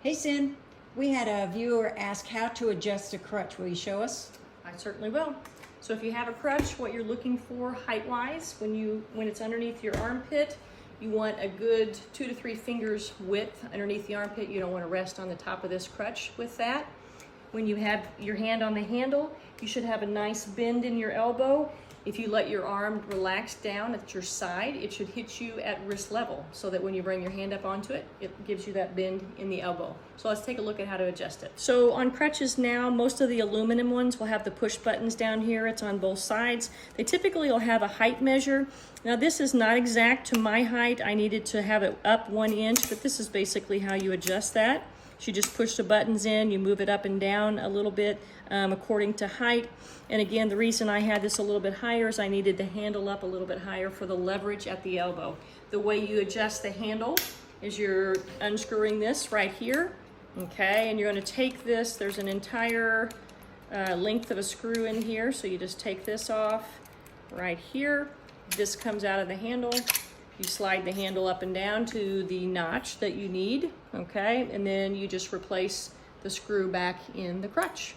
Hey Sin, we had a viewer ask how to adjust a crutch. Will you show us? I certainly will. So if you have a crutch, what you're looking for height-wise, when it's underneath your armpit, you want a good 2 to 3 fingers width underneath the armpit. You don't want to rest on the top of this crutch with that. When you have your hand on the handle, you should have a nice bend in your elbow. If you let your arm relax down at your side, it should hit you at wrist level so that when you bring your hand up onto it, it gives you that bend in the elbow. So let's take a look at how to adjust it. So on crutches now, most of the aluminum ones will have the push buttons down here. It's on both sides. They typically will have a height measure. Now this is not exact to my height. I needed to have it up 1 inch, but this is basically how you adjust that. So you just push the buttons in, you move it up and down a little bit according to height. And again, the reason I had this a little bit higher is I needed the handle up a little bit higher for the leverage at the elbow. The way you adjust the handle is you're unscrewing this right here, okay? And you're gonna take this, there's an entire length of a screw in here, so you just take this off right here. This comes out of the handle. You slide the handle up and down to the notch that you need, okay? And then you just replace the screw back in the crutch.